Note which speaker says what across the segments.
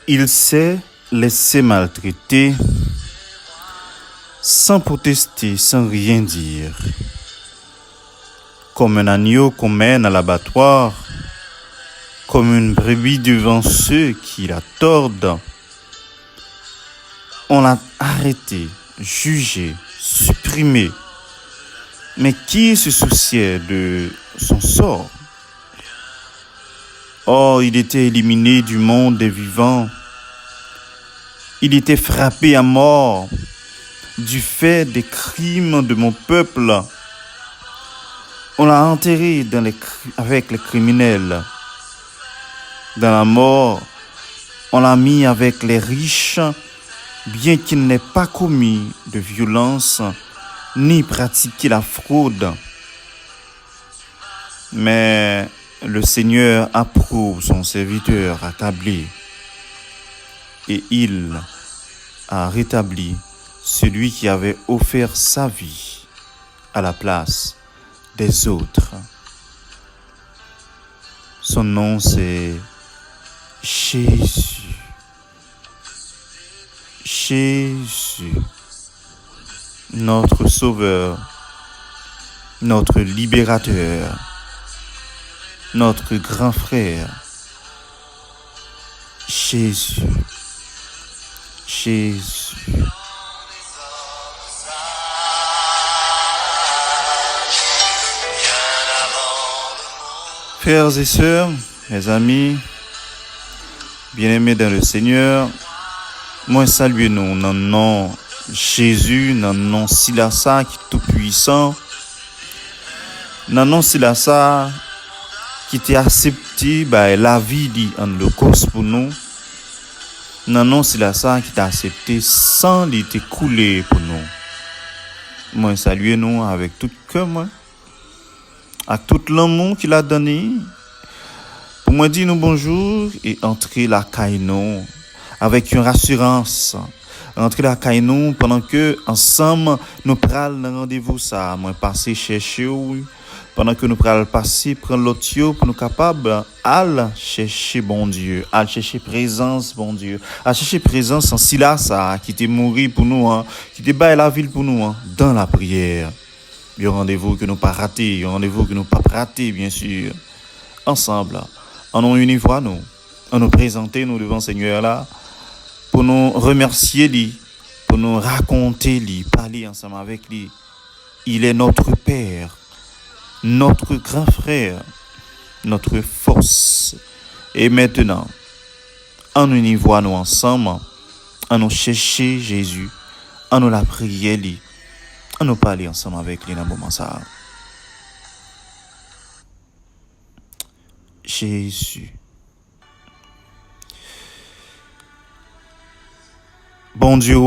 Speaker 1: Il s'est laissé maltraiter sans protester, sans rien dire. Comme un agneau qu'on mène à l'abattoir, comme une brebis devant ceux qui la tordent, on l'a arrêté, jugé, supprimé. Mais qui se souciait de son sort? Or, il était éliminé du monde des vivants. Il était frappé à mort du fait des crimes de mon peuple. On l'a enterré avec les criminels. Dans la mort, on l'a mis avec les riches, bien qu'il n'ait pas commis de violence ni pratiqué la fraude. Mais le Seigneur approuve son serviteur accablé et il a rétabli celui qui avait offert sa vie à la place des autres. Son nom c'est Jésus. Jésus, notre Sauveur, notre Libérateur, notre grand frère. Jésus, Jésus. Frères et sœurs, mes amis, bien-aimés dans le Seigneur, moi salue nous dans le nom Jésus, dans le nom Silassa qui est tout puissant, dans le nom Silassa qui était accepté la vie en holocauste pour nous, dans le nom Silassa qui t'a accepté sans l'été coulé pour nous. Moi salue nous avec tout cœur, avec tout l'amour qu'il a donné. Pour moi dire nous bonjour et entrer la caïnon avec une rassurance. Entrer la caïnon pendant que ensemble nous pral dans rendez-vous ça. Moi passer chercher pendant que nous pral passer prendre l'autre pour nous capable à chercher bon Dieu, à chercher présence bon Dieu, à chercher présence en Silassa qui était mort pour nous, qui était bail la ville pour nous dans la prière. Un rendez-vous que nous pas raté, un rendez-vous que nous pas raté bien sûr. Ensemble, en nous une voix nous, en nous présenter nous devant Seigneur là, pour nous remercier lui, pour nous raconter lui, parler ensemble avec lui. Il est notre Père, notre grand frère, notre force. Et maintenant, en nous une voix nous ensemble, en nous chercher Jésus, en nous la prier lui. On nous parler ensemble avec lui dans le moment ça. Jésus. Bon Dieu,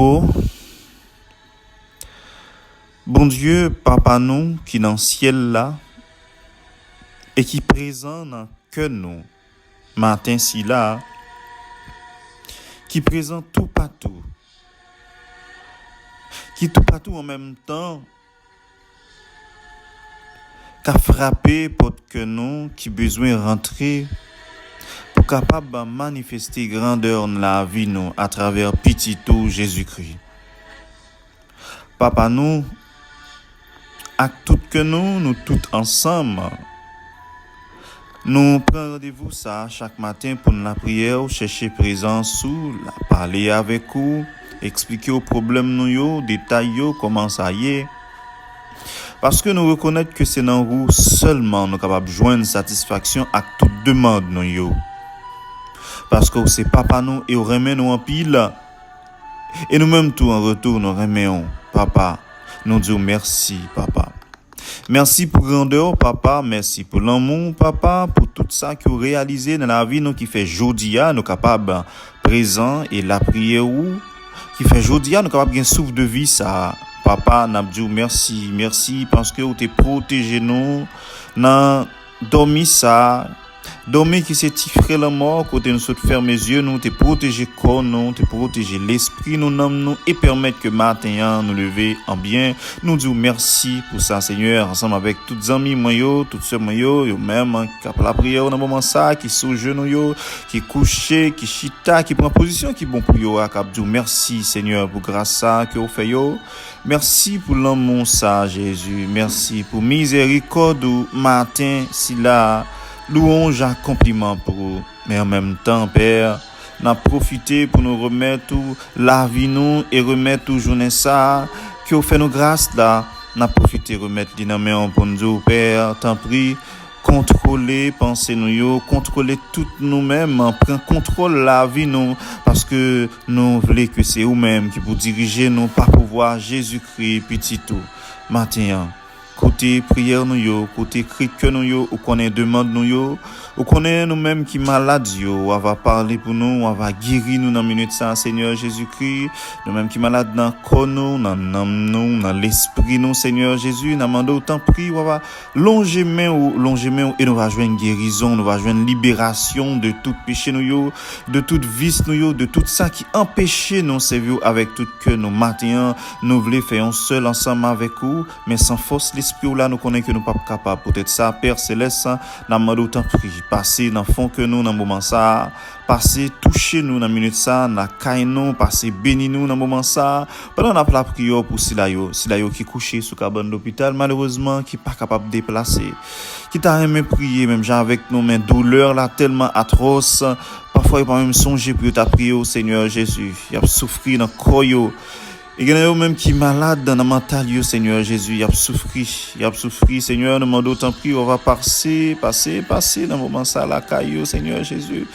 Speaker 1: Papa nous qui dans le ciel là et qui présent dans que nous matin si là qui présente tout partout. Qui tout partout en même temps, qui a frappé pour que nous, qui besoin rentrer, pour capable de manifester grandeur dans la vie nous à travers petit tout Jésus-Christ. Papa nous, à tout que nous tous ensemble, nous prenons rendez-vous ça chaque matin pour la prière, chercher présence ou la parler avec vous. Expliquer aux problèmes nous détailler comment ça y est. Parce que nous reconnaissons que c'est dans vous seulement nous capables de joindre satisfaction à toute demande nous. Parce que c'est papa nous et on remet nous en pile. Et nous-mêmes tout en retour nous remettons papa. Nous disons merci papa. Merci pour grandeur papa, merci pour l'amour papa, pour tout ça que vous réalisez dans la vie nous qui fait jodia nous capables présent et la prière ou qui fait jodia nous capable gain souffle de vie ça papa n'a dit merci parce que vous t'es protégé nous dans dormi ça Dormir qui s'est tifré la mort, côté nous saute fermer les yeux, nous te protéger corps, nous te protéger l'esprit, nous nomme nous et permettre que matin nous lever en bien. Nous disons merci pour ça, Seigneur, ensemble avec toutes amis moi yo, toutes sœurs moi yo même qui a la prière dans moment ça, qui sous genou yo, qui couché, qui chita, qui prend position, qui bon pour yo, cap dire merci Seigneur pour grâce ça que vous fait yo. Merci pour l'amour ça Jésus, merci pour miséricorde matin si là louange à compliment pour vous. Mais en même temps, Père, nous avons profité pour nous remettre tout la vie nous et remettre tout journée ça, que vous faites nos grâces là. Nous avons profité de remettre les mains pour nous dire, Père, t'en prie, contrôler, penser nous, contrôler tout nous-mêmes, prendre contrôle la vie nous, parce que nous voulons que c'est vous-même qui vous dirigez nous, par pouvoir Jésus-Christ, petit tout, matin. Côté prière nous yo, côté cri que nous yo, ou qu'on demande nous yo, ou qu'on est nous-mêmes qui malades yo, on va parler pour nous, on va guérir nous dans minute ça, Seigneur Jésus-Christ, nous-mêmes qui malades dans corps nous, dans l'esprit nous, Seigneur Jésus, nous demandons autant prier, on va longer main et nous va joindre guérison, nous va joindre libération de tout péché nous yo, de toute vice nous yo, de tout ça qui empêchait nous servir avec tout que nous matin, nous voulons faire un seul ensemble avec vous, mais sans force l'esprit là nous connaît que nous pas capable peut-être ça Père céleste n'a demandé autant prier passer dans fond que nous dans moment ça passer toucher nous dans minute ça na caille nous passer bénir nous dans moment ça pendant la prière pour Silayo qui couché sous cabane d'hôpital malheureusement qui pas capable de déplacer qui t'a aimé prier même genre avec nous mais douleur là tellement atroce parfois il pas même songer pour ta prier au Seigneur Jésus il a souffrir dans corps yo. Et il y a même qui malade dans le mental, Seigneur Jésus, il a souffert, Seigneur, nous demandons autant pris, on va passer dans le moment ça, la caillou, Seigneur Jésus.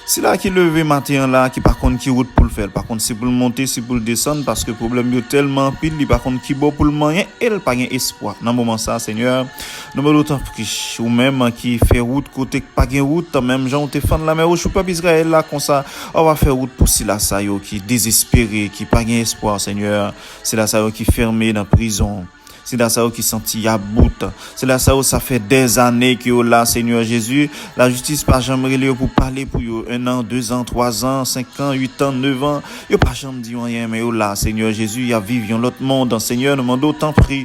Speaker 1: C'est là qui levé matin là, qui par contre qui route pour le faire, par contre c'est pour le monter, c'est pour le descendre, parce que le problème est tellement pile, par contre qui beau pour le moyen, elle pas gain espoir. Dans le moment ça, Seigneur, nous demandons autant pris, ou même qui fait route côté pas gain route, même gens te fan la mer au peuple Israël là comme ça, on va faire route pour Sila Sayo qui désespéré, qui pas gain espoir, Seigneur. C'est là ça qui fermé dans prison. C'est là ça qui senti à bout. C'est là ça fait des années que là Seigneur Jésus, la justice pas jamais relé pour parler pour yo 1 an, 2 ans, 3 ans, 5 ans, 8 ans, 9 ans. Yo pas jamais dit rien mais là Seigneur Jésus, y a vivre dans l'autre monde, Seigneur, nous demandons autant prie.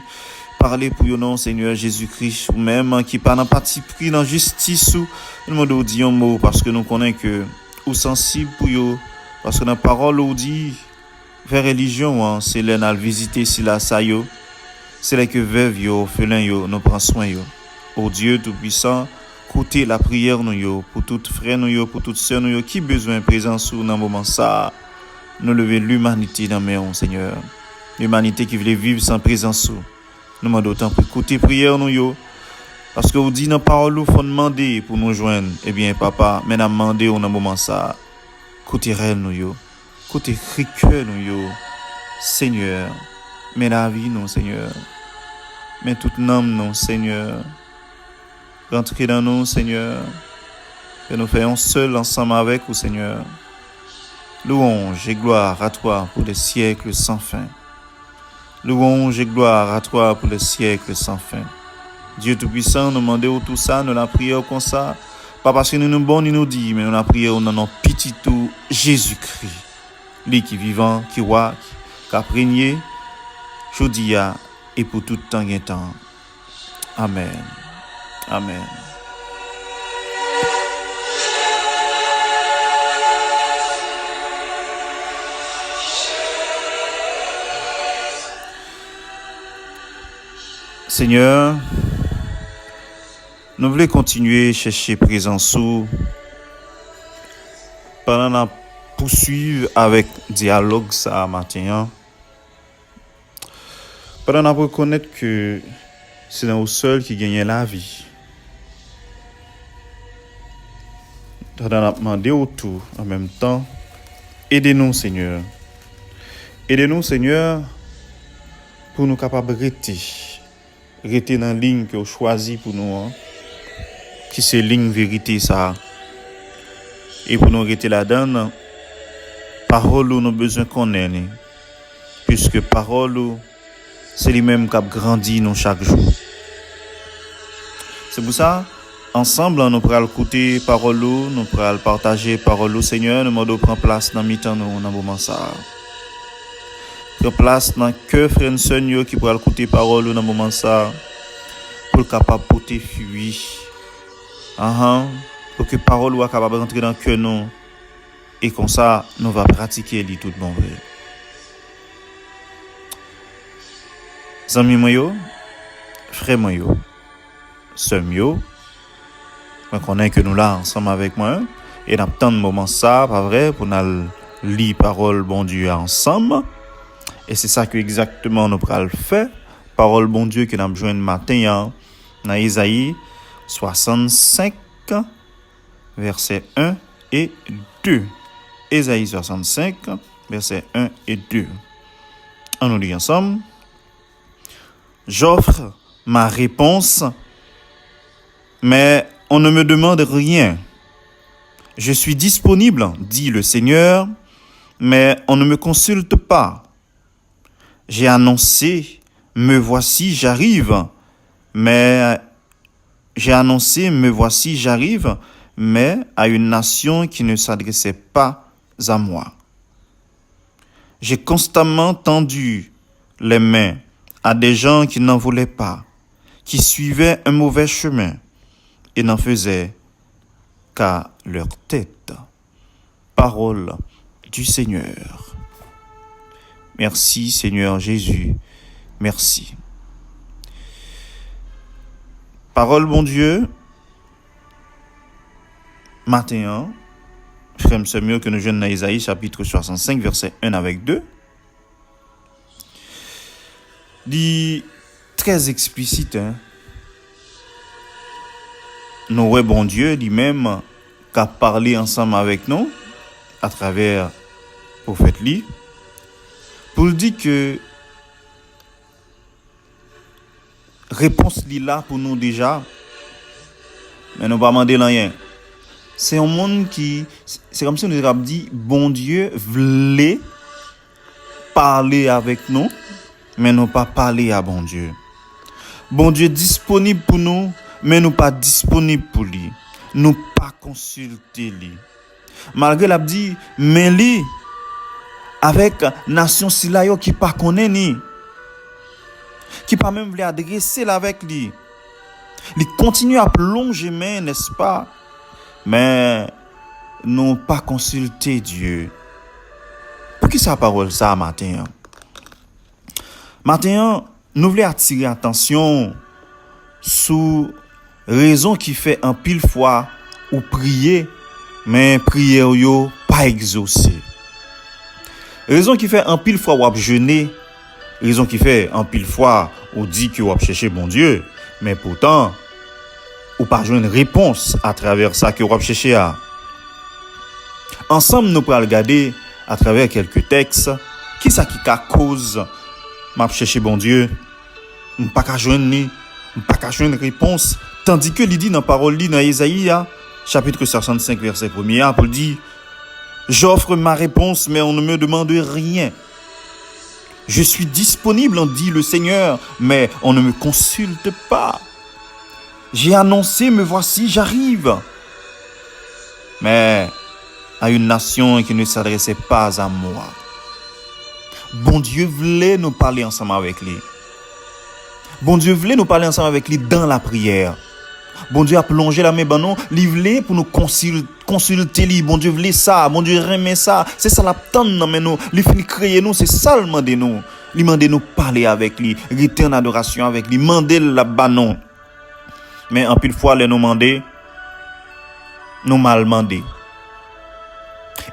Speaker 1: Parler pour yo non Seigneur Jésus-Christ ou même qui pas dans parti pris dans justice ou nous demandons dire un mot parce que nous connaissons que ou sensible pour yo parce que dans parole on dit faire religion c'est là visiter si la ça yo. C'est là que veuve yo, orphelin yo, nous prend soin yo. Oh Dieu tout-puissant, écoutez la prière nous yo, pour tout frère nous yo, pour toute sœur nous yo, qui besoin présence ou dans moment ça, nous lever l'humanité dans mes Seigneur. L'humanité qui voulait vivre sans présence ou. Nous demandons autant pour écouter prière nous yo. Parce que vous dites dans parole nous faut demander pour nous joindre. Eh bien papa, mais n'a demandé au dans moment ça. Écoutez réel nous yo. Écoutez cri cœur nous yo. Seigneur, mais la vie non Seigneur. Mais toute âme, non, Seigneur. Rentrez dans nous, Seigneur. Que nous faisons seuls ensemble avec vous, Seigneur. Louange et gloire à toi pour les siècles sans fin. Louange et gloire à toi pour les siècles sans fin. Dieu Tout-Puissant, nous demandons tout ça, nous la prière comme ça. Pas parce que nous nous bon, nous dit, mais nous la prière dans notre petit tout Jésus-Christ. Lui qui vivant, qui roi, qui a régné, Chaudia. Et pour tout temps et temps. Amen. Amen. Seigneur, nous voulons continuer à chercher présence sous pendant la poursuivre avec dialogue ça matin. Pendant qu'on reconnaître que c'est nous seul qui gagne la vie. Pendant qu'on demander autour en même temps, aidez-nous Seigneur. Aidez-nous Seigneur pour nous capables de rester dans la ligne que vous choisi pour nous, qui c'est ligne vérité ça. Et pour nous rester là-dedans, parole où nous besoin qu'on ait, puisque parole où c'est lui-même qui a grandi nous chaque jour. C'est pour ça, ensemble, nous pourrons écouter parole, nous pourrons partager parole, Seigneur, nous demandons prendre place dans mi-temps nous dans moment ça. Prendre place dans que frère Seigneur qui pourra écouter parole dans moment ça pour capable porter fruit. Pour que parole soit capable d'entrer dans cœur nous et comme ça nous va pratiquer li tout bon vrai. Zami moi yo, frère moi yo, sœur yo, on connaît que nous là ensemble avec moi et dans tant de moments ça pas vrai pour nous lire parole bon Dieu ensemble et c'est ça que exactement nous pral faire parole bon Dieu que nous avons joindre matin dans Isaïe 65 verset 1 et 2. Isaïe 65 verset 1 et 2. On nous lit ensemble. J'offre ma réponse, mais on ne me demande rien. Je suis disponible, dit le Seigneur, mais on ne me consulte pas. J'ai annoncé, me voici, j'arrive, mais à une nation qui ne s'adressait pas à moi. J'ai constamment tendu les mains à des gens qui n'en voulaient pas, qui suivaient un mauvais chemin et n'en faisaient qu'à leur tête. Parole du Seigneur. Merci Seigneur Jésus, merci. Parole bon Dieu, matin, frère mieux que nous jeunes dans Isaïe chapitre 65 verset 1 avec 2. Dit très explicite, nous bon Dieu lui-même qu'a parlé ensemble avec nous à travers prophète li pour dire que réponse li là pour nous déjà mais nous pas demander rien. C'est un monde qui c'est comme si nous avons dit bon Dieu voulait parler avec nous mais nous pas parler à bon Dieu. Bon Dieu disponible pour nous, mais nous pas disponible pour lui. Nous pas consulter lui. Malgré l'a dit, mais lui avec nation silayo qui pas connaît ni, qui pas même voulu adresser avec lui. Il continue à plonger main, n'est-ce pas? Mais nous pas consulter Dieu. Pour qui sa parole ça matin? Maintenant, nous voulons attirer attention sur raison qui fait un pile fois ou prier, mais prière yo pas exaucée. Raison qui fait un pile fois ou jeûner, raison qui fait un pile fois ou dit que ou chercher bon Dieu, mais pourtant ou pas joindre réponse à travers ça que ou chercher à. Ensemble nous pourrons regarder à travers quelques textes qui ça qui cause m'a chercher bon Dieu, pas qu'à joindre réponse, tandis que il dit dans parole li dans Isaïe chapitre 65 verset 1 pour dire j'offre ma réponse mais on ne me demande rien. Je suis disponible, dit le Seigneur, mais on ne me consulte pas. J'ai annoncé, me voici, j'arrive. Mais à une nation qui ne s'adressait pas à moi. Bon Dieu voulait nous parler ensemble avec lui. Bon Dieu voulait nous parler ensemble avec lui dans la prière. Bon Dieu a plongé la main dans nous, il voulait pour nous consulter lui. Bon Dieu voulait ça, bon Dieu remet ça. C'est ça la tente dans nous, il finit créer nous, c'est ça le demander nous. Il demander nous parler avec lui, rester en adoration avec lui, demander la banon. Mais en pile fois les nous demander nous mal demander.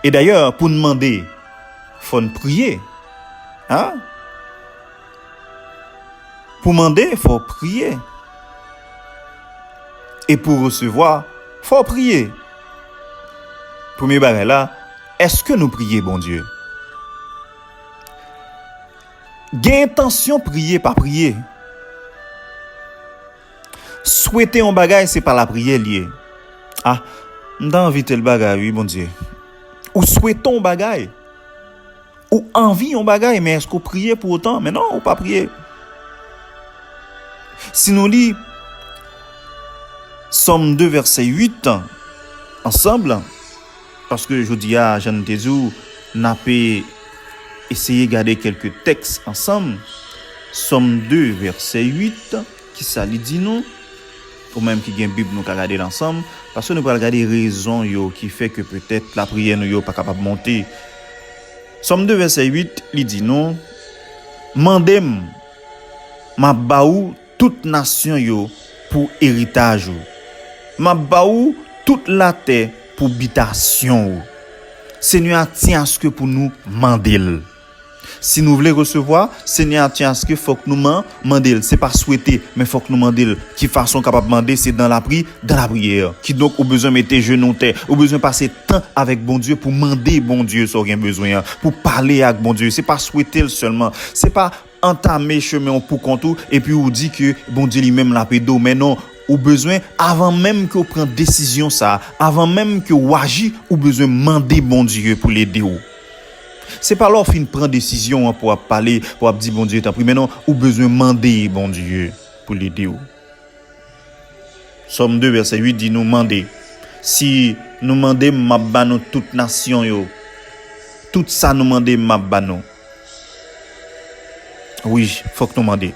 Speaker 1: Et d'ailleurs pour demander, faut nous prier. Hein? Pour demander, il faut prier. Et pour recevoir, il faut prier. Premier barré là, est-ce que nous prions, bon Dieu? Gain intention prier, pas prier. Souhaiter un bagage, c'est pas la prière liée. Ah, m'dan envie tel bagage, oui, bon Dieu. Ou souhaitons un bagage. Ou envie un bagage, mais est-ce qu'on prie pour autant? Mais non, ou pas prier. Si nous lit Somme 2, verset 8, ensemble, parce que je dis à Jean Tézou, n'a pas essayé de garder quelques textes ensemble. Somme 2, verset 8, qui ça lui dit nous, ou même qui gagne Bible nous regarder l'ensemble, parce que nous allons regarder raison qui fait que peut-être la prière nous pas capable de monter. Somme 2, verset 8, il dit non, mandem ma baou toute nation yo pour héritage ou. Ma baou toute la terre pour habitation ou. Seigneur tient à ce que pour nous mandel. Si nous voulons recevoir, Seigneur tient à ce que faut que nous mandel. C'est pas souhaiter, mais faut que nous mandel. Qui façon capable de demander, c'est dans la prière. Qui donc au besoin mettre genoux terre, au besoin passer temps avec bon Dieu pour demander bon Dieu si rien besoin, pour parler avec bon Dieu. C'est pas souhaiter seulement. C'est pas entamer chemin pour contour et puis on dit que bon Dieu lui-même l'a pédo, mais non. Ou besoin avant même que vous prenne décision ça, avant même que vous agissez, ou besoin demander bon Dieu pour l'aider ou. C'est pas là fin prendre décision pour parler, pour dire bon Dieu t'en prie, mais non, ou besoin demander bon Dieu pour l'aider ou. Somme 2 verset 8 dit nous demander. Si nous demander m'a bano toute nation yo. Tout ça nous demander m'a bano. Oui, faut que nous demander.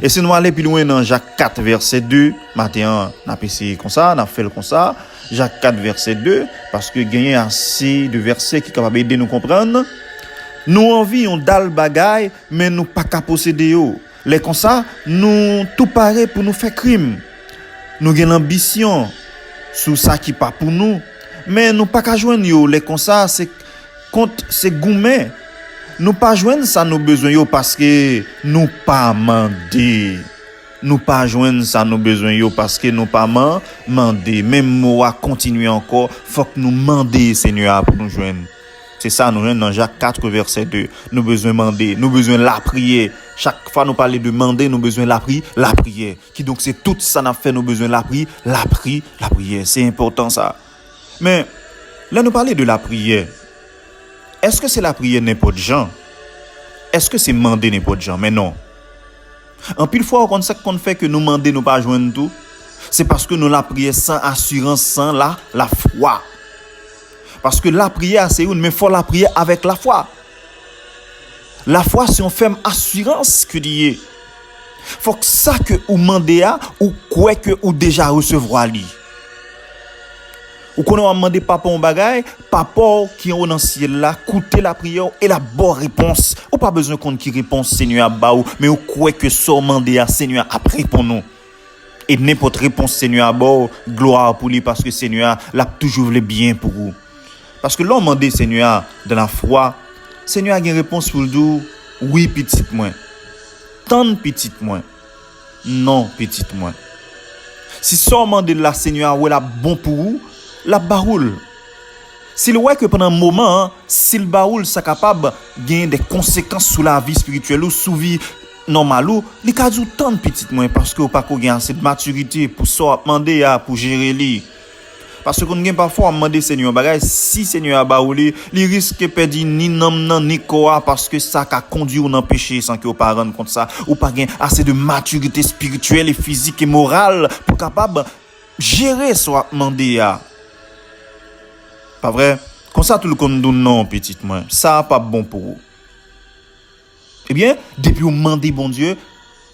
Speaker 1: Et si nous allons plus loin dans Jacques 4, verset 2, matin, on a essayé comme ça, on a fait comme ça. Jacques 4, verset 2, parce que gagner assez de versets qui sont capables d'aider nous comprendre. Nous envie, on dal bagay, mais nous pas qu'à posséder yo. Les comme ça, nous tout pareil pour nous faire crime. Nous avons l'ambition sur ça qui pas pour nous, mais nous pas qu'à joindre yo. Les comme ça, c'est contre c'est gourmet. Nous pas joindre ça nos besoins yo parce que nous pas mandé. Nous pas joindre ça nos besoins yo parce que nous pas mandé. Même mot à continuer encore, faut que nous demander Seigneur pour nous joindre. C'est ça nous joindre dans Jacques 4 verset 2. Nous besoin demander, nous besoin la prière. Chaque fois nous parler de demander, nous besoin la prière. Qui donc c'est tout ça n'a fait nous besoin la prière. C'est important ça. Mais là nous parler de la prière. Est-ce que c'est la prière n'importe gens? Est-ce que c'est demander n'importe gens? Mais non. En pile fois, on sait qu'on fait que nous demander nous pas joindre tout. C'est parce que nous la prière sans assurance, sans la foi. Parce que la prière c'est une, mais faut la prière avec la foi. La foi c'est une ferme assurance que dit. Faut que ça que ou demander ou quoi que ou déjà recevoir li. Ou qu'on a demandé papa un bagay, papa qui est dans le ciel là, écoutez la prière et la bonne réponse. Ou pas besoin qu'on qui réponse Seigneur ba ou, mais ou quoi que ça demander à Seigneur après pour nous. Et n'importe réponse Seigneur ba, gloire pour lui parce que Seigneur l'a toujours le bien pour vous. Parce que l'on demande Seigneur dans la foi, Seigneur a une réponse pour nous, oui petite moins. Tant petite moins. Non petite moins. Si ça demande la Seigneur ou la bon pour vous, la baroule. S'il voit que pendant un moment, si le baroule ça capable gagner des conséquences sur la vie spirituelle ou sur vie normale ou, les cas du tant petite moins parce que pas qu'on gagne assez de maturité pour ça demander pour gérer lui. Parce qu'on gagne parfois demander Seigneur bagay si Seigneur a baroulé, il risque perdre ni nom ni quoi parce que ça a conduit ou dans péché sans que aux parents compte ça ou pas gagne assez de maturité spirituelle et physique et morale pour capable gérer soit demander à. Pas vrai? Comme ça, tout le monde dit non, petite moi. Ça pas bon pour vous. Eh bien, depuis vous demandez bon Dieu,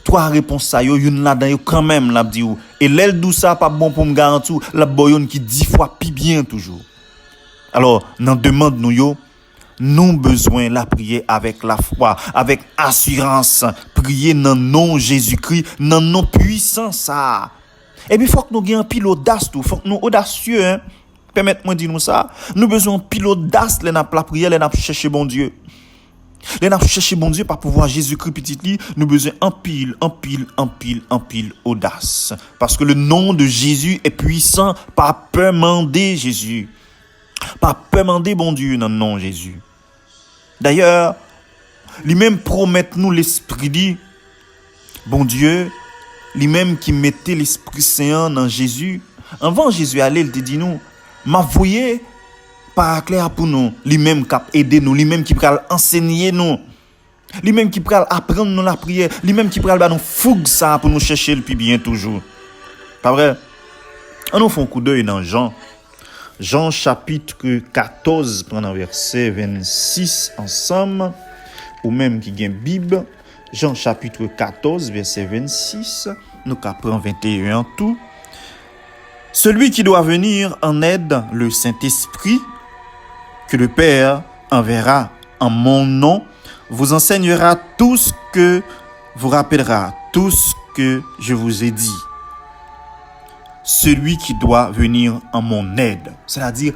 Speaker 1: trois réponses ça, yo, une là-dedans, yo quand même, l'a dit ou. Et l'aile d'où ça pas bon pour me garantir, la boyonne qui 10 fois plus bien toujours. Alors, n'en demande nous yo, nous besoin la prier avec la foi, avec assurance, prier dans nom Jésus-Christ, dans nom puissant ça. Et puis, faut que nous ayons un pile audace tout, faut que nous audacieux, hein. Permettez-moi de dire nous ça. Nous besoin de pilote d'as, les n'a la prière, les n'a chercher bon Dieu. Les n'a chercher bon Dieu par pouvoir Jésus-Christ petit li, nous besoin en pile audace. Parce que le nom de Jésus est puissant, pas peur demander Jésus. Pas peur demander bon Dieu dans le nom de Jésus. D'ailleurs, lui-même promet nous l'esprit dit bon Dieu, lui-même qui mettait l'Esprit Saint dans Jésus. Avant Jésus aller, il te dit nous m'a voyé par clair pour nous, lui-même qui aider nous, lui-même qui va enseigner nous, lui-même qui va apprendre nous la prière, lui-même qui va nous fougue ça pour nous chercher le plus bien toujours. Pas vrai? On nous fait un coup d'œil dans Jean. Jean chapitre 14, pendant verset 26 ensemble, ou même qui gagne Bible. Jean chapitre 14, verset 26, nous prend 21 en tout. Celui qui doit venir en aide, le Saint-Esprit, que le Père enverra en mon nom, vous enseignera tout ce que vous rappellera, tout ce que je vous ai dit. Celui qui doit venir en mon aide, c'est-à-dire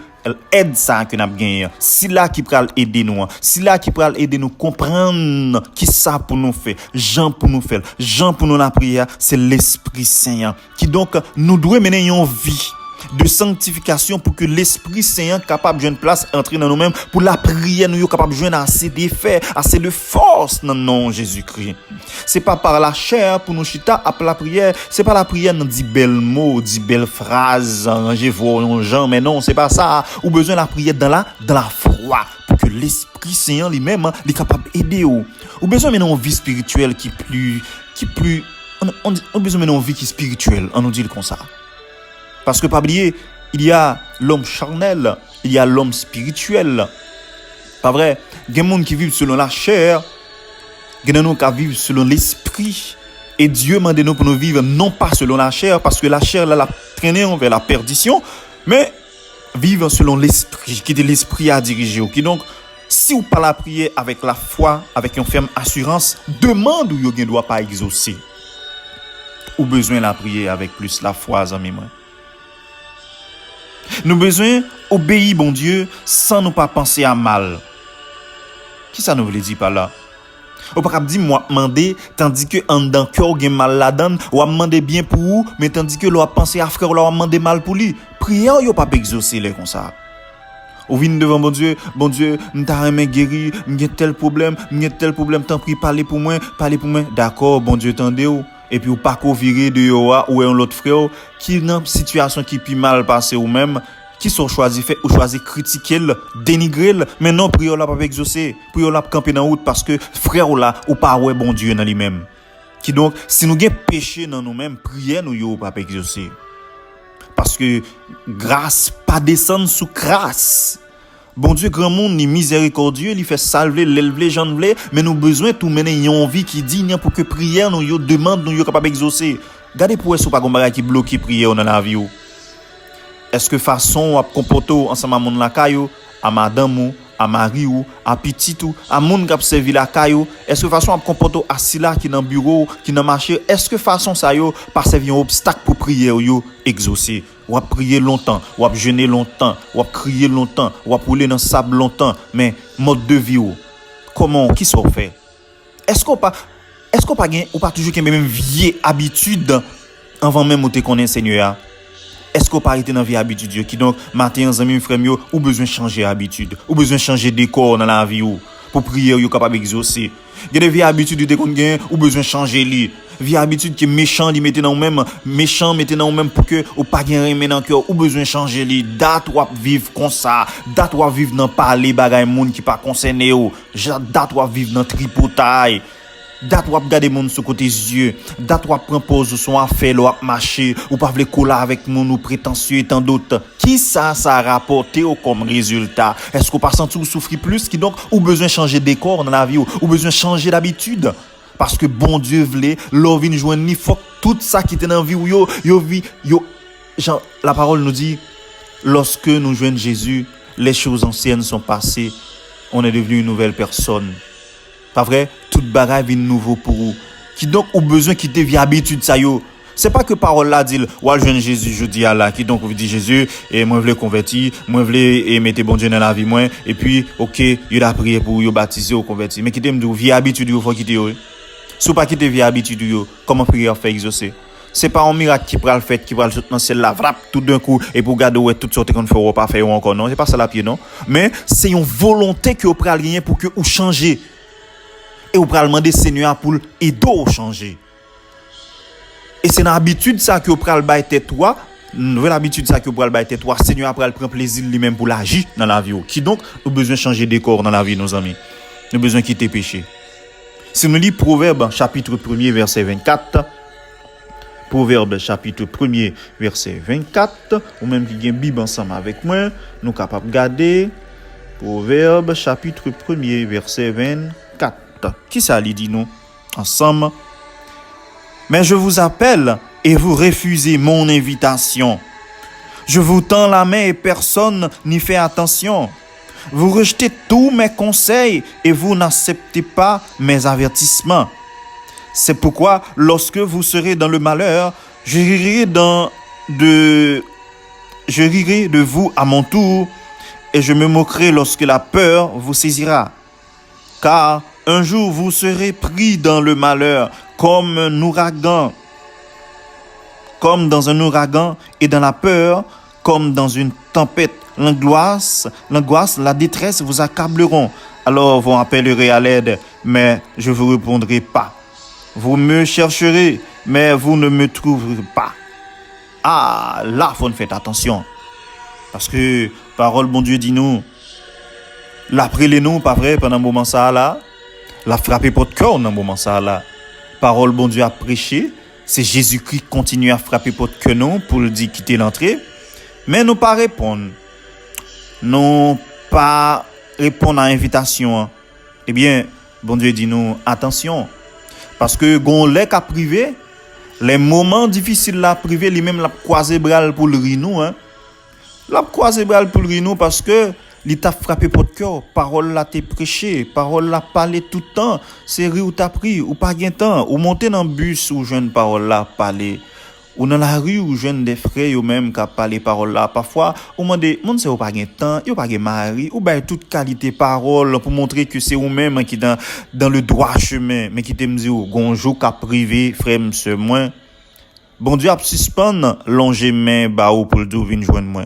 Speaker 1: aide ça que n'a gagné. C'est là qui peut aider nous, c'est là qui peut aider nous comprendre qui ça pour nous faire, Jean pour nous faire, Jean pour nous la prière, c'est l'Esprit Saint qui donc nous doit mener une vie de sanctification pour que l'Esprit Saint capable de jouer une place entrer dans nous-mêmes pour la prière nous capable de jouer assez d'effet, assez de force dans le nom de Jésus-Christ. C'est pas par la chair pour nous chita après la prière, c'est pas la prière nous dit belles mots, dit belles phrases, arranger vos gens, mais non, c'est pas ça. Ou besoin de la prière dans la foi pour que l'Esprit Saint lui-même est capable d'aider ou besoin de une vie spirituelle qui plus on besoin de une vie qui est spirituelle, on nous dit comme ça. Parce que, pas oublier, il y a l'homme charnel, il y a l'homme spirituel. Pas vrai? Il y a des gens qui vivent selon la chair, il y a des gens qui vivent selon l'esprit. Et Dieu demande nous pour nous vivre non pas selon la chair, parce que la chair, là, la traîné vers la perdition, mais vivre selon l'esprit, qui est l'esprit à diriger. Qui donc, si vous parlez la prière avec la foi, avec une ferme assurance, demande où vous ne doit pas exaucer. Ou besoin de la prière avec plus la foi, amis. Nous besoin obéir bon Dieu sans nous pas penser à mal. Qui ça nous veut dire par là? Ou pas dire moi demander tandis que en dans cœur gen mal la donne ou demander bien pour vous mais tandis que l'on penser à frère ou l'on demander mal pour lui. Prière yo pas exaucer les comme ça. Ou vient devant bon Dieu, m'ta aimé guéri, m'gè tel problème, tant pis parler pour moi. D'accord, bon Dieu tendez ou. Et puis ou pas ko virer de yo ou un autre frère qui dans situation qui pi mal passé ou même qui sont choisi fait ou choisi critiquer dénigrer mais non prière là pas exaucer prière là camper dans route parce que frère là ou pas ouais bon Dieu dans lui-même qui donc si nous gen péché dans nous-mêmes prière nous yo pas exaucer parce que grâce pas descendre sous grâce. Bon Dieu, grand monde, ni miséricordieux, il fait salver, l'élever, j'en voulais, mais nous besoin tout mener une vie qui digne pour que prière nous yo demande nous yo capable d'exaucer. Regardez pour est-ce pas comme bagage qui bloque prière dans la vie ou. Est-ce que façon à comporter ensemble à mon la caillou, à madame ou, à mari ou, à petit ou, à moun qui servi la caillou, est-ce que façon à comporter assis là qui dans bureau, qui dans marché, est-ce que façon ça yo pas servir un obstacle pour prière yo exaucer? Ou à prier longtemps, ou à jeûner longtemps, ou à crier longtemps, ou à rouler dans le sable longtemps, mais mode de vie ou comment qui sont fait? Est-ce qu'on pas gain ou pas toujours qu'un même vieille habitude avant même ou te connaître Seigneur? Est-ce qu'on pas été dans vie habitude qui donc matin amis frère yo ou besoin changer habitude, ou besoin changer décor dans la vie ou pour prier ou capable exaucer? Il y a des vieilles habitudes de qu'on gain ou besoin changer li. Vieille habitude qui méchant li mettez dans même pour que ou pas gain remet dans cœur ou besoin changer li. Date ou vivre comme ça, date ou vivre dans parler bagay monde qui pas concerné ou, date ou vivre dans tripotaille. Date ou regarder monde sur côté yeux, date ou prend pause son affaire ou marcher ou pas vle coller avec mon ou prétentieux et tant d'autres. Qui ça rapporté comme résultat? Est-ce qu'on pas senti ou souffrir plus qui donc ou besoin changer décor dans la vie ou besoin changer d'habitude? Parce que bon Dieu voulait l'on vient joindre ni faut tout ça qui était dans vie ou yo genre la parole nous dit lorsque nous joignons Jésus, les choses anciennes sont passées, on est devenu une nouvelle personne. Pas vrai? Toute bagaille vient nouveau pour vous. Qui donc ou besoin quitter vie habitude ça yo. C'est pas que parole là dit ou joindre Jésus je dis à là qui donc vous dit Jésus et moi voulais convertir, moi voulais et mettre bon Dieu dans la vie moi et puis OK, il a prié pour yo baptiser ou convertir. Mais quitter me dit vie habitude yo faut quitter yo. Si vous pas quitter vie habitude yo, comment prière faire exaucer? C'est pas un miracle qui prend le fait qui va le dans celle là vrap tout d'un coup et pour garder ouais toute sorte qu'on fait pas faire encore non, c'est pas ça la pied non, mais c'est une volonté que vous pral gagner pour que vous changer. Et vous pral demander Seigneur pour aider ou changer. Et c'est une habitude ça que vous pral bailler tête toi, une nouvelle habitude ça que vous pral bailler tête toi, Seigneur pral prendre plaisir lui-même pour l'agir dans la vie qui donc nous besoin changer décor dans la vie nos amis. Nous besoin quitter péché. Si nous lisons Proverbe chapitre 1er verset 24, Proverbe chapitre 1er, verset 24. Ou même qui gagne Bible ensemble avec moi, nous capables de garder Proverbe chapitre 1er, verset 24. Qui ça lui dit nous? Ensemble. Mais je vous appelle et vous refusez mon invitation. Je vous tends la main et personne n'y fait attention. Vous rejetez tous mes conseils et vous n'acceptez pas mes avertissements. C'est pourquoi, lorsque vous serez dans le malheur, je rirai de vous à mon tour et je me moquerai lorsque la peur vous saisira. Car un jour vous serez pris dans le malheur comme dans un ouragan et dans la peur comme dans une tempête. L'angoisse, la détresse vous accableront. Alors vous appellerez à l'aide, mais je ne vous répondrai pas. Vous me chercherez, mais vous ne me trouverez pas. Ah, là, faut faire attention. Parce que, parole, bon Dieu dit nous, l'après les nous, pas vrai, pendant un moment ça là, la frappé pour le cœur dans un moment ça là. Parole, bon Dieu a prêché, c'est Jésus-Christ qui continue à frapper pour le cœur nous, pour le dire quitter l'entrée. Mais nous pas répondre. Nous pas répondre à l'invitation. Eh bien, bon Dieu dit nous, attention. Parce que gon lek à privé, les moments difficiles la privé, lui-même la croiser bral pour le rinou, hein. La croiser bral pour le rinou parce que il t'a frappé pour le cœur, parole la t'es prêché, parole la parlé tout le temps, c'est ri ou t'a pris ou pas gain temps, ou monter dans bus ou jeune parole la parler. Ou dans la rue ou jeune des frères ou même qui parlé parole là parfois ou demande monde c'est pas gain temps yo pas gain mari ou ben toute qualité parole pour montrer que c'est ou même qui dans le droit chemin mais qui te me dit gonjou ka privé frère monsieur moi bon Dieu a suspendre longer main ba ou pour le vinn joindre moi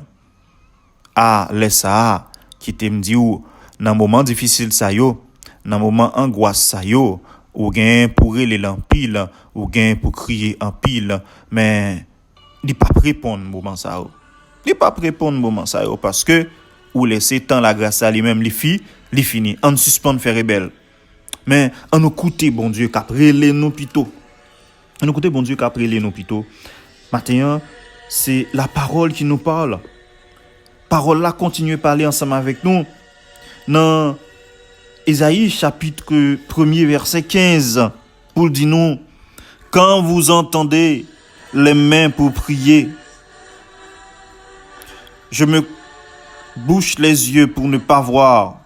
Speaker 1: ah laisse ça qui te me dit ou dans moment difficile ça yo dans moment angoisse ça yo ou gain pour les en pile ou gain pour crier en pile mais il pas répondre moment ça il pas répondre moment ça parce que ou laisser temps la grâce à lui-même les filles les fini en suspend faire rebelle mais en nous écouter bon Dieu qu'après les nous plutôt en nous écouter bon Dieu qu'après les nous plutôt maintenant c'est la parole qui nous parle parole là continue à parler ensemble avec nous dans Ésaïe chapitre 1er verset 15 pour dire nous quand vous entendez les mains pour prier je me bouche les yeux pour ne pas voir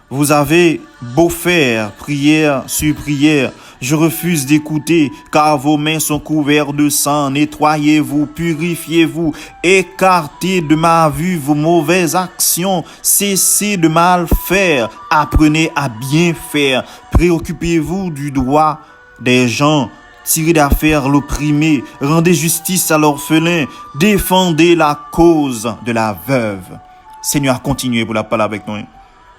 Speaker 1: vous avez beau faire prière sur prière je refuse d'écouter car vos mains sont couvertes de sang nettoyez-vous purifiez-vous écartez de ma vue vos mauvaises actions cessez de mal faire apprenez à bien faire préoccupez-vous du droit des gens tirez d'affaire l'opprimé rendez justice à l'orphelin défendez la cause de la veuve. Seigneur continuez pour la parole avec nous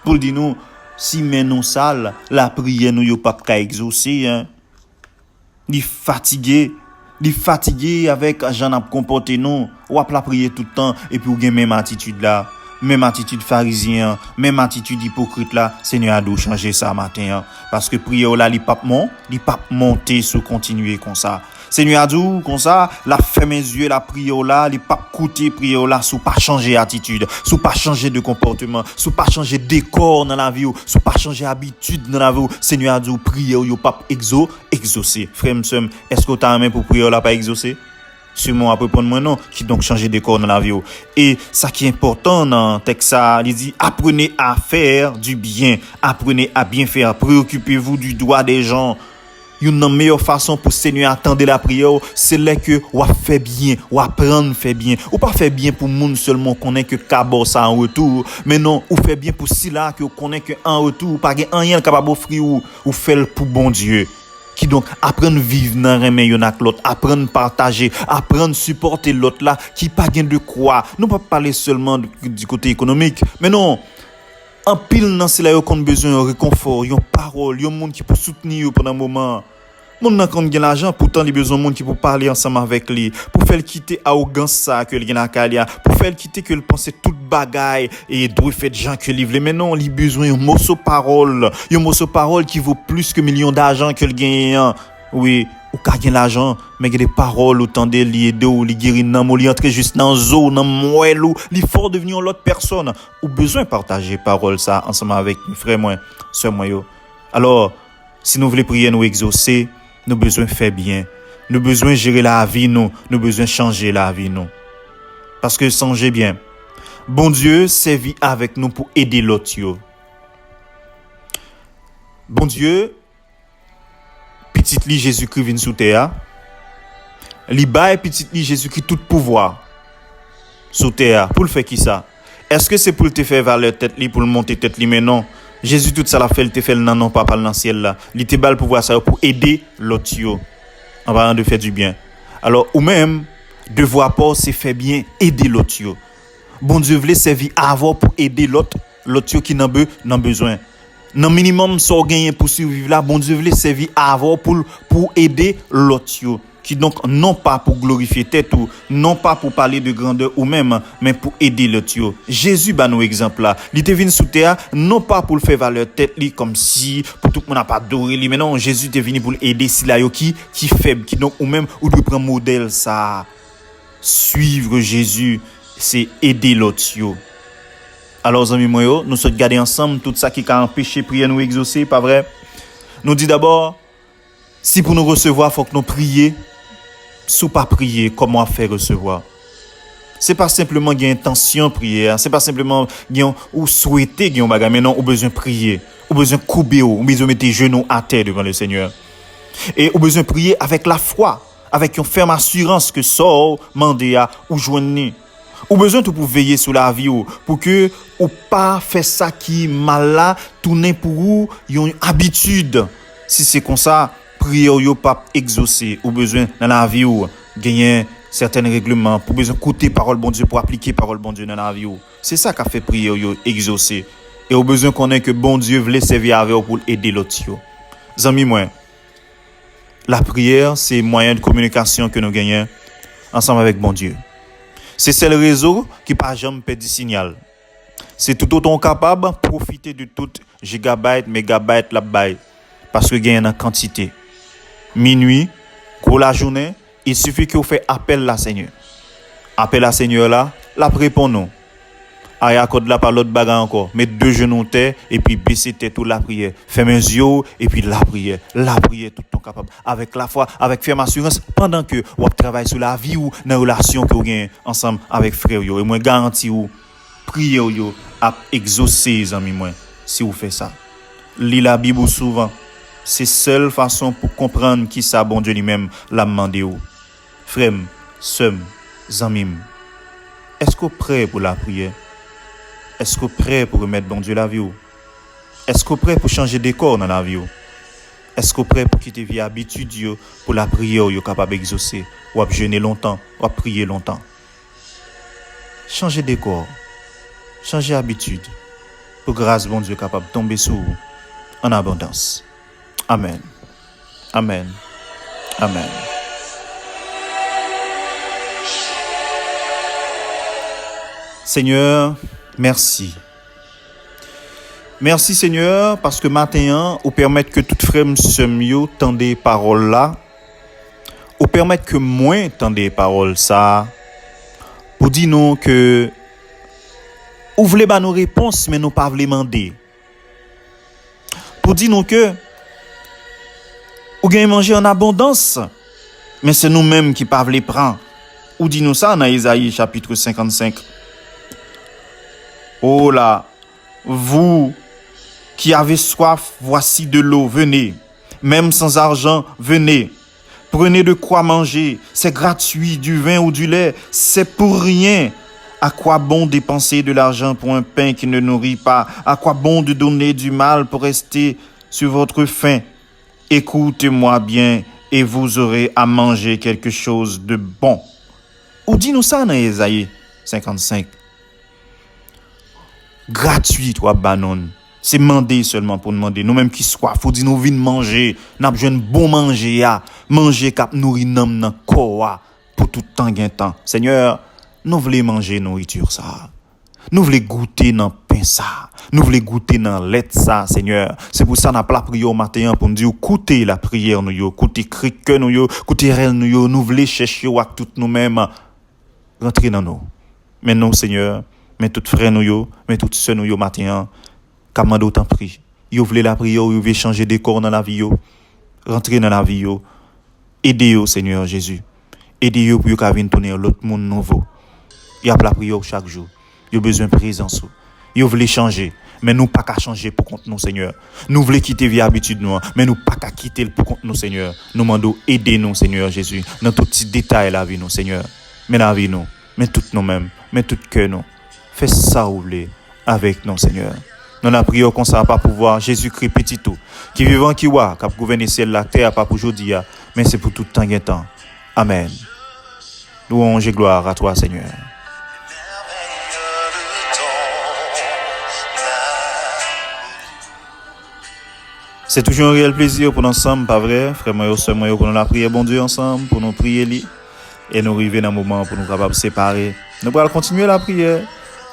Speaker 1: pour dire nous si mais non sale la prière nous yo pas qu'à exaucer hein li fatigué avec Jean a comporté non ou a la prier tout le temps et puis ou gen même attitude là même attitude pharisien même attitude hypocrite là Seigneur a dû changer ça matin hein, parce que prière là li pas monter sous continuer comme ça Seigneur a dit comme ça la ferme mes yeux la prière là li pas coûter prière là sous pas changer attitude sous pas changer de comportement sous pas changer décor dans la vie sous pas changer habitude dans la vie Seigneur a dit prière yo pas exaucer frère m'sem est-ce que tu as main pour prière là pas exaucer sûrement à répondre moi non qui donc changer décor dans la vie et ça qui est important dans texte ça il dit apprenez à faire du bien apprenez à bien faire préoccupez-vous du droit des gens une meilleure façon pour Seigneur attendre la prière c'est là que ou fait bien ou apprendre faire bien ou pas faire bien pour monde seulement connaît que cabot ça en retour mais non ou fait bien pour si là que connaît que en retour pas rien capable offrir ou faire pour bon Dieu qui donc apprendre vivre dans remet yon ak l'autre apprendre partager apprendre supporter l'autre là qui pas gain de quoi nous pas parler seulement du côté économique mais non en pile dans c'est là qu'on besoin de réconfort yon parole yon monde qui peut soutenir pendant un moment monde nan kon gen l'argent pourtant il besoin monde qui peut parler ensemble avec lui pour faire quitter arrogance ça que il gen akalia pour faire quitter que il pense toute bagaille et doit faire gens que livre mais non il besoin un morceau parole qui vaut plus que millions d'argent que le gagne oui ou ka gen l'argent, mais gen des paroles ou tande li aider ou li guérir nan mo li entrer juste dans zo, nan moelle ou li fort devenir l'autre personne. Ou besoin partager parole ça ensemble avec frère moi, sœur moi yo. Alors, si nous voulons prier nous exaucer, nous besoin faire bien. Nous besoin gérer la vie nous besoin changer la vie nous. Parce que songez bien, bon Dieu sévit avec nous pour aider l'autre yo. Bon Dieu, petit li Jésus-Christ vient sous terre, li bail petit li Jésus-Christ tout pouvoir sous terre. Pour le faire qui ça? Est-ce que c'est pour te faire valer tête li, pour le monter tête li? Mais non. Jésus tout ça l'a fait, il te fait non pas dans le ciel là. Il te bail pouvoir ça pour aider l'autre yo. En parlant de faire du bien. Alors ou même devoir pas c'est faire bien, aider l'autre yo. Bon Dieu voulait servir avant pour aider l'autre yo qui n'a besoin. Dans minimum ça gagner pour survivre là, bon Dieu voulait servir avant pour aider l'autre yo, qui donc non pas pour glorifier tête ou non pas pour parler de grandeur ou même mais pour aider l'autre yo. Jésus ba nous exemple là, il était venu sous terre non pas pour le faire valeur tête li comme si pour tout le monde n'a pas adoré lui, mais non, Jésus était venu pour aider si là yo qui faible, qui donc ou même ou doit prendre modèle ça. Suivre Jésus, c'est aider l'autre yo. Alors, amis moi, nous sommes gardés ensemble tout ça qui a empêché prier nous exaucer, pas vrai? Nous dit d'abord, si pour nous recevoir, faut que nous prions. Si pas prier, comment faire recevoir? C'est pas simplement gagner intention prier, c'est pas simplement gagner ou souhaiter gagner bagage, mais non, on besoin prier, on besoin couper, on besoin mettre les genoux à terre devant le Seigneur. Et on besoin prier avec la foi, avec une ferme assurance que sort mandé à ou joindre. Ou besoin tout pour veiller sur la vie ou pour que ou pas faire ça qui mal là tourner pour ou une habitude. Si c'est comme ça, prière yo pas exaucer ou besoin dans la vie ou gagner certains règlements pour besoin écouter parole bon Dieu pour appliquer parole bon Dieu dans la vie ou. C'est ça qu'a fait prière yo exaucer. Et au besoin qu'on ait que bon Dieu voulait servir avec pour aider l'autre yo. Zami moi, la prière c'est moyen de communication que nous gagnons ensemble avec bon Dieu. C'est le réseau qui pas jamais perdre signal. C'est tout autant capable de profiter de tout gigabyte, mégabyte, la byte parce que gagne en quantité. Minuit, pour la journée, il suffit que vous fait appel à Seigneur. Appel à Seigneur là, la répond nous. Aya code là par l'autre bagarre encore, mettre deux genoux terre et puis baisser tête tout la prière, fermer les yeux et puis la prière tout le temps capable avec la foi, avec ferme assurance pendant que vous travaillez sur la vie ou dans relation que vous gagnez ensemble avec frère yo et moi garantis ou prière yo à exaucer les amis moi si vous faites ça. Lis la Bible souvent, c'est seule façon pour comprendre qui ça bon Dieu lui-même l'a demandé ou. Frère, sœur, amis, est-ce que vous prêt pour la prière? Est-ce que vous prêt pour remettre bon Dieu la vie? Est-ce que vous prêt pour changer de décor dans la vie? Est-ce que vous prêt pour quitter vie habitude pour la prière vous capable d'exaucer? Ou jeûner longtemps, ou prier longtemps? Changer de décor, changer habitude pour grâce bon Dieu capable de tomber sur vous en abondance. Amen. Amen. Amen. Seigneur, merci. Merci Seigneur parce que matin, vous permettez que toute frère se mieux tende des paroles là. Vous permettez que moi tende des paroles ça. Pour dire nous que vous voulez pas nos réponses mais nous pas voulez demander. Pour dire nous que vous gagnez manger en abondance mais c'est nous-mêmes qui pas voulez prendre. Ou dit nous ça dans Isaïe chapitre 55. Oh là, vous qui avez soif, voici de l'eau, venez. Même sans argent, venez. Prenez de quoi manger, c'est gratuit, du vin ou du lait, c'est pour rien. À quoi bon dépenser de l'argent pour un pain qui ne nourrit pas? À quoi bon de donner du mal pour rester sur votre faim? Écoutez-moi bien et vous aurez à manger quelque chose de bon. Ou dit-nous ça dans Isaïe 55. Gratuit, toi, banon. C'est demander seulement pour demander. Nous-mêmes qui soif, faut dire nous venons manger. Nous avons besoin de bon manger, manger cap nourrir nam corps pour tout temps gain temps. Seigneur, nous voulons manger nourriture ça. Nous voulons goûter dans pain ça. Nous voulons goûter dans l'aide ça, Seigneur. C'est pour ça qu'on a la prière au matin pour nous dire, écoutez la prière nous yo, écoutez cri que nous yo, écoutez elle nous yo, nous voulons chercher avec tout nous-mêmes. Rentrez dans nous. Mais non, Seigneur, mais tout frère nous yo, mais tout sœur nous yo matin, comment d'autant prie. Yo voulez la prière, yo voulez changer des corps dans la vie yo. Rentrez dans la vie yo. Aidez-yo, Seigneur Jésus. Aidez-yo pour que vienne tourner l'autre monde nouveau. Il y a la prière chaque jour. Il y a besoin de présence. Il voulez changer, mais nous pas qu'à changer pour contre nous, Seigneur. Nous voulons quitter vie habitude nous, mais nous pas qu'à quitter pour contre nous, Seigneur. Nous demandons aider nous, Seigneur Jésus, dans tout petit détail la vie nous, Seigneur. Mais la vie nous, mais tout nous-mêmes, mais tout cœur nous. Fais ça vous voulez avec nous, Seigneur. Nous la prière qu'on ça pas pouvoir Jésus-Christ petit tout, qui vivant qui wa, qui gouverner ciel la terre pas pour aujourd'hui, mais c'est pour tout temps et temps. Amen. Louange et gloire à toi, Seigneur. C'est toujours un réel plaisir pour nous ensemble, pas vrai? Frère moi, sœur moi, pour nous la prière, bon Dieu, ensemble, pour nous prier lui. Et nous arriver dans un moment pour nous capables de séparer. Nous allons continuer la prière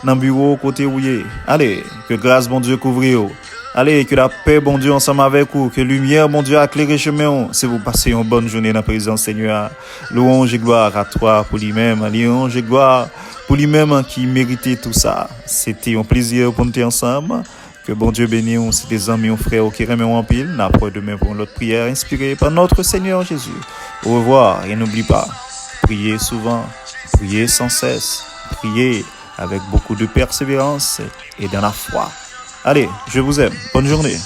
Speaker 1: dans le bureau, côté où il est. Allez, que grâce, bon Dieu, couvre vous. Allez, que la paix, bon Dieu, ensemble avec vous. Que lumière, bon Dieu, éclaire chemin. Si vous passez une bonne journée dans la présence, Seigneur. Louange et gloire à toi pour lui-même. Louange et gloire pour lui-même qui méritait tout ça. C'était un plaisir pour nous être ensemble. Que bon Dieu bénisse, c'est des amis, frères qui remet en pile. N'après demain pour notre prière inspirée par notre Seigneur Jésus. Au revoir et n'oublie pas, priez souvent, priez sans cesse, priez avec beaucoup de persévérance et dans la foi. Allez, je vous aime. Bonne journée.